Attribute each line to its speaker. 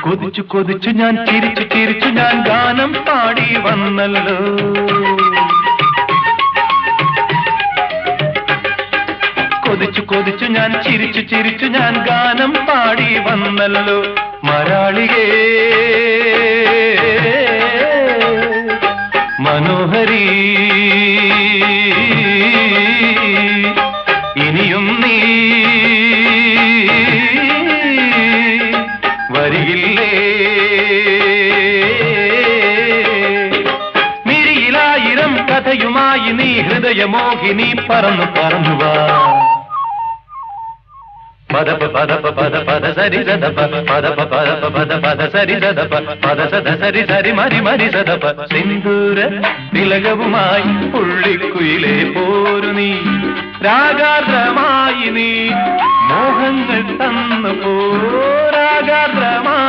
Speaker 1: കൊതിച്ചു കൊതിച്ചു ഞാൻ ചിരിച്ചു ചിരിച്ചു ഞാൻ ഗാനം പാടി വന്നല്ലോ. കൊതിച്ചു കൊതിച്ചു ഞാൻ ചിരിച്ചു ചിരിച്ചു ഞാൻ ഗാനം പാടി വന്നല്ലോ. മരാളികേ മനോഹരി ഇനിയും നീ വരികില്ലേ? മിഴിയിലായിരം കഥയുമായി നീ ഹൃദയമോഹിനി പറന്നു പറന്നുവാ. പദപ പദപ പദ പദ സരി സദപ പദപ പദപ പദ പദ സരി സദപ പദ സദ സരി സരി മരി മരി സദപ. സിന്ദൂര തിലകവുമായി പുള്ളിക്കുയിലേ പോരു നീ, രാഗാർദ്രമായി നീ മോഹങ്ങൾ തന്നു പോ. രാഗാർദ്രമായി